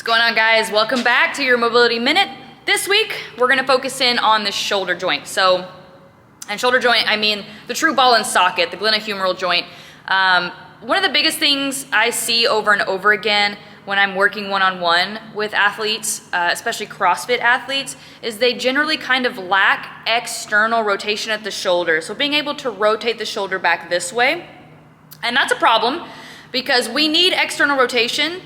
going on, guys? Welcome back to your Mobility Minute. This week, we're gonna focus in on the shoulder joint. And shoulder joint, I mean the true ball and socket, the glenohumeral joint. One of the biggest things I see over and over again when I'm working one-on-one with athletes, especially CrossFit athletes, is they generally kind of lack external rotation at the shoulder. So being able to rotate the shoulder back this way, and that's a problem because we need external rotation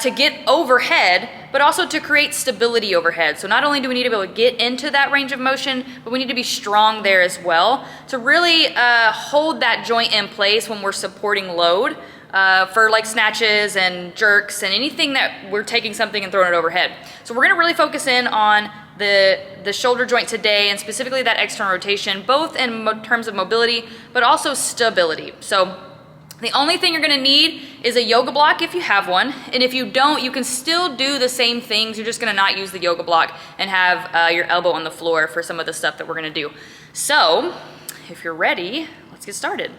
to get overhead, but also to create stability overhead. So not only do we need to be able to get into that range of motion, but we need to be strong there as well to really hold that joint in place when we're supporting load for like snatches and jerks and anything that we're taking something and throwing it overhead. So we're gonna really focus in on the shoulder joint today, and specifically that external rotation, both in terms of mobility, but also stability. So the only thing you're gonna need is a yoga block if you have one, and if you don't, you can still do the same things. You're just gonna not use the yoga block and have your elbow on the floor for some of the stuff that we're gonna do. So, if you're ready, let's get started.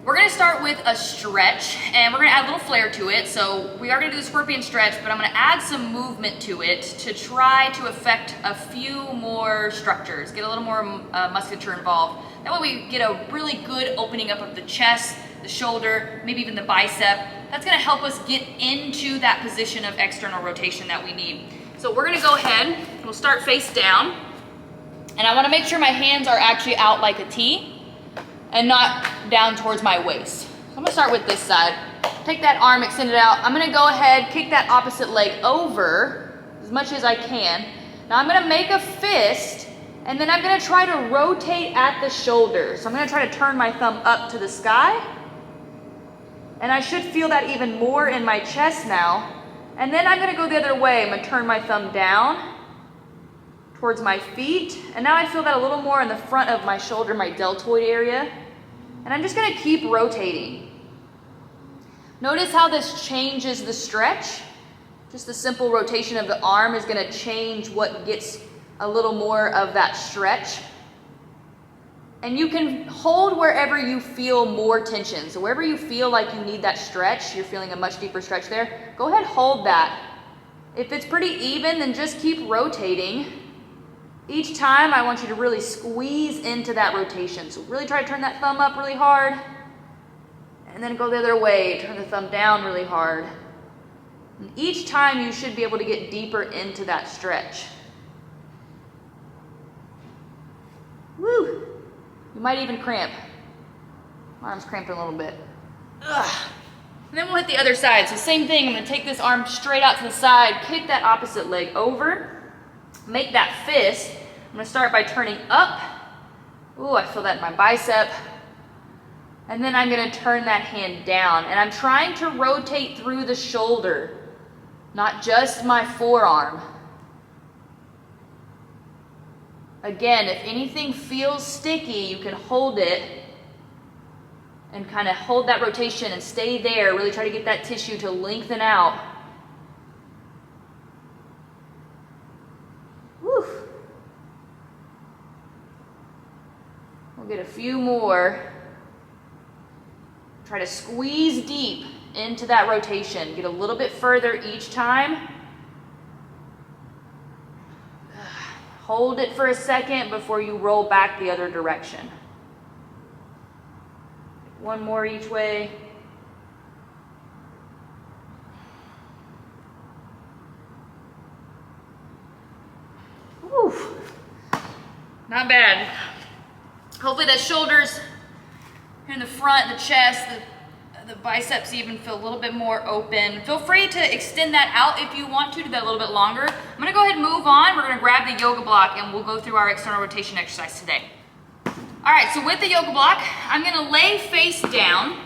We're gonna start with a stretch, and we're gonna add a little flair to it. So we are gonna do the scorpion stretch, but I'm gonna add some movement to it to try to affect a few more structures, get a little more musculature involved. That way we get a really good opening up of the chest, the shoulder, maybe even the bicep. That's gonna help us get into that position of external rotation that we need. So we're gonna go ahead, we'll start face down, and I wanna make sure my hands are actually out like a T and not down towards my waist. So I'm gonna start with this side. Take that arm, extend it out. I'm gonna go ahead, kick that opposite leg over as much as I can. Now I'm gonna make a fist, and then I'm gonna try to rotate at the shoulder. So I'm gonna try to turn my thumb up to the sky, and I should feel that even more in my chest now. And then I'm gonna go the other way. I'm gonna turn my thumb down towards my feet, and now I feel that a little more in the front of my shoulder, my deltoid area. And I'm just gonna keep rotating. Notice how this changes the stretch. Just the simple rotation of the arm is gonna change what gets a little more of that stretch. And you can hold wherever you feel more tension. So wherever you feel like you need that stretch, you're feeling a much deeper stretch there, go ahead, hold that. If it's pretty even, then just keep rotating. Each time I want you to really squeeze into that rotation. So really try to turn that thumb up really hard, and then go the other way, turn the thumb down really hard. And each time you should be able to get deeper into that stretch. Woo! You might even cramp. My arm's cramping a little bit. Ugh. And then we'll hit the other side. So same thing, I'm gonna take this arm straight out to the side, kick that opposite leg over, make that fist. I'm gonna start by turning up. Ooh, I feel that in my bicep. And then I'm gonna turn that hand down. And I'm trying to rotate through the shoulder, not just my forearm. Again, if anything feels sticky, you can hold it and kind of hold that rotation and stay there. Really try to get that tissue to lengthen out. Woo. We'll get a few more. Try to squeeze deep into that rotation. Get a little bit further each time. Hold it for a second before you roll back the other direction. One more each way. Whew. Not bad. Hopefully that shoulders here in the front, the chest, the biceps even feel a little bit more open. Feel free to extend that out if you want to do that a little bit longer. I'm gonna go ahead and move on. We're gonna grab the yoga block and we'll go through our external rotation exercise today. All right, so with the yoga block, I'm gonna lay face down,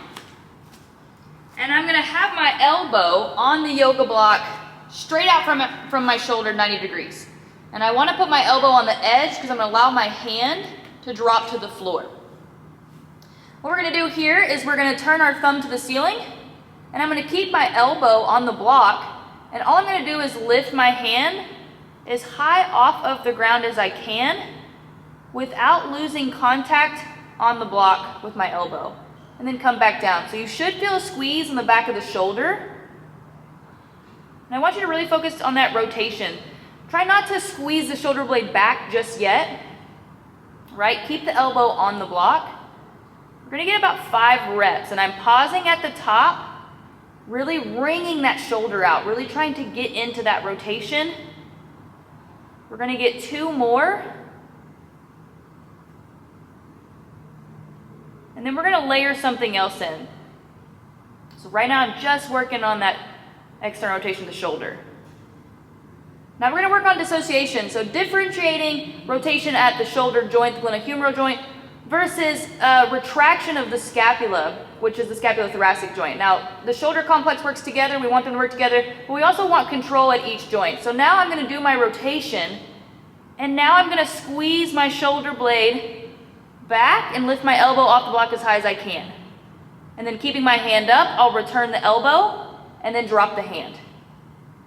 and I'm gonna have my elbow on the yoga block straight out from my shoulder 90 degrees. And I wanna put my elbow on the edge because I'm gonna allow my hand to drop to the floor. What we're gonna do here is we're gonna turn our thumb to the ceiling, and I'm gonna keep my elbow on the block, and all I'm gonna do is lift my hand as high off of the ground as I can without losing contact on the block with my elbow, and then come back down. So you should feel a squeeze in the back of the shoulder, And I want you to really focus on that rotation. Try not to squeeze the shoulder blade back just yet, right? Keep the elbow on the block. We're gonna get about 5 reps, and I'm pausing at the top, really wringing that shoulder out, really trying to get into that rotation. We're gonna get 2 more. And then we're gonna layer something else in. So right now I'm just working on that external rotation of the shoulder. Now we're gonna work on dissociation. So differentiating rotation at the shoulder joint, the glenohumeral joint, versus retraction of the scapula, which is the scapulothoracic joint. Now the shoulder complex works together, we want them to work together, but we also want control at each joint. So now I'm gonna do my rotation, and now I'm gonna squeeze my shoulder blade back and lift my elbow off the block as high as I can. And then keeping my hand up, I'll return the elbow and then drop the hand.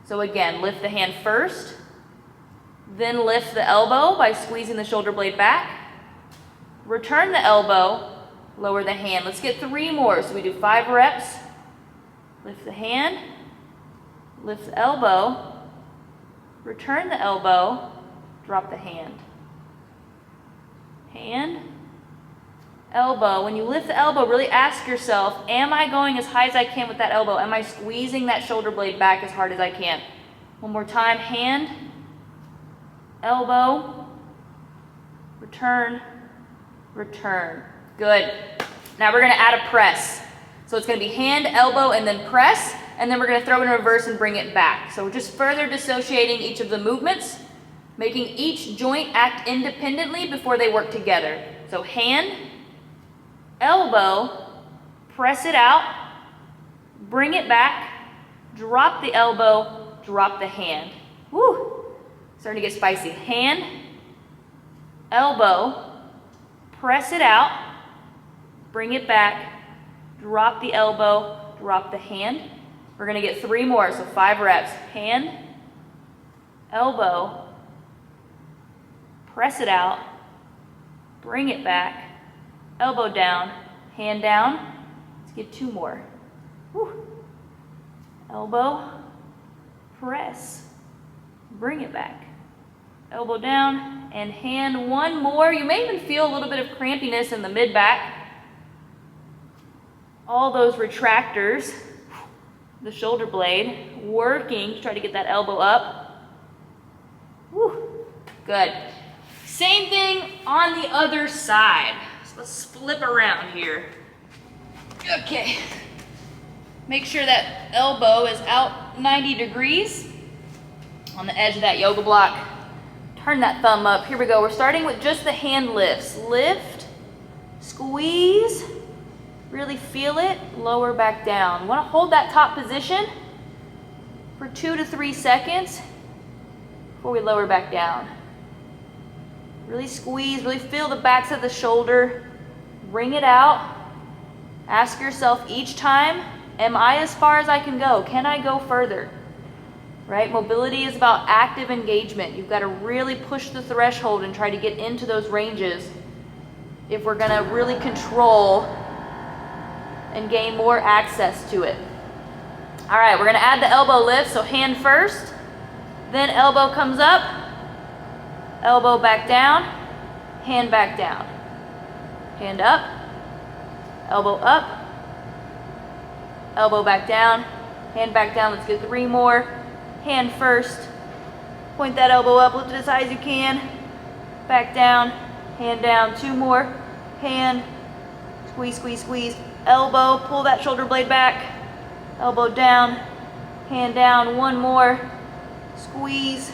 So again, lift the hand first, then lift the elbow by squeezing the shoulder blade back, return the elbow, lower the hand. Let's get 3 more. So we do 5 reps, lift the hand, lift the elbow, return the elbow, drop the hand. Hand, elbow. When you lift the elbow, really ask yourself, am I going as high as I can with that elbow? Am I squeezing that shoulder blade back as hard as I can? One more time, hand, elbow, return, return. Good. Now we're gonna add a press. So it's gonna be hand, elbow, and then press, and then we're gonna throw it in reverse and bring it back. So we're just further dissociating each of the movements, making each joint act independently before they work together. So hand, elbow, press it out, bring it back, drop the elbow, drop the hand. Woo! Starting to get spicy. Hand, elbow, press it out, bring it back, drop the elbow, drop the hand. We're gonna get 3 more, so 5 reps. Hand, elbow, press it out, bring it back, elbow down, hand down. Let's get 2 more. Woo. Elbow, press, bring it back, elbow down, and hand. 1 more. You may even feel a little bit of crampiness in the mid-back. All those retractors, the shoulder blade, working to try to get that elbow up. Woo. Good. Same thing on the other side. So let's flip around here. Okay. Make sure that elbow is out 90 degrees on the edge of that yoga block. Turn that thumb up. Here we go. We're starting with just the hand lifts. Lift, squeeze, really feel it, lower back down. Want to hold that top position for 2 to 3 seconds before we lower back down. Really squeeze, really feel the backs of the shoulder. Bring it out. Ask yourself each time, am I as far as I can go? Can I go further? Right? Mobility is about active engagement. You've got to really push the threshold and try to get into those ranges if we're going to really control and gain more access to it. All right, we're going to add the elbow lift. So hand first, then elbow comes up, elbow back down, hand back down. Hand up, elbow up, elbow back down, hand back down. Let's get 3 more. Hand first, point that elbow up, lift it as high as you can, back down, hand down. 2 more, hand, squeeze, squeeze, squeeze, elbow, pull that shoulder blade back, elbow down, hand down. 1 more, squeeze,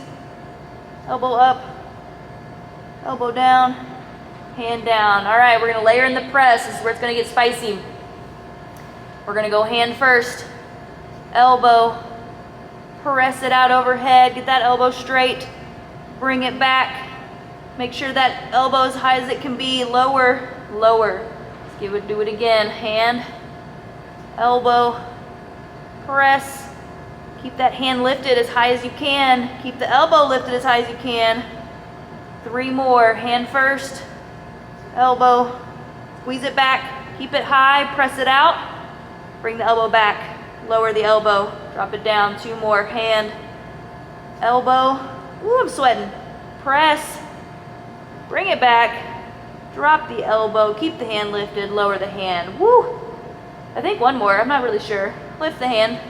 elbow up, elbow down, hand down. All right, we're gonna layer in the press. This is where it's gonna get spicy. We're gonna go hand first, elbow, press it out overhead, get that elbow straight, bring it back, make sure that elbow as high as it can be, lower, lower. Let's do it again. Hand, elbow, press, keep that hand lifted as high as you can, keep the elbow lifted as high as you can. 3 more, hand first, elbow, squeeze it back, keep it high, press it out, bring the elbow back, lower the elbow, Drop it down, 2 more, hand, elbow. Ooh, I'm sweating. Press, bring it back, drop the elbow, keep the hand lifted, lower the hand. Woo! I think 1 more, I'm not really sure. Lift the hand,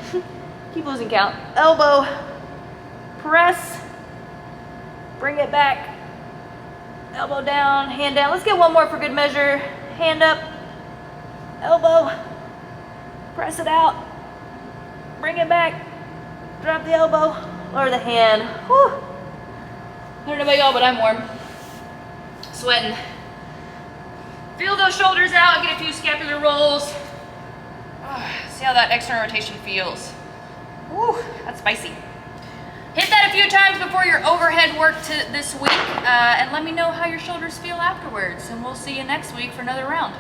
keep losing count. Elbow, press, bring it back, elbow down, hand down. Let's get 1 more for good measure. Hand up, elbow, press it out, bring it back, drop the elbow, lower the hand. Whew. I don't know about y'all, but I'm warm. Sweating. Feel those shoulders out, get a few scapular rolls. See how that external rotation feels. Woo, that's spicy. Hit that a few times before your overhead work this week, and let me know how your shoulders feel afterwards, and we'll see you next week for another round.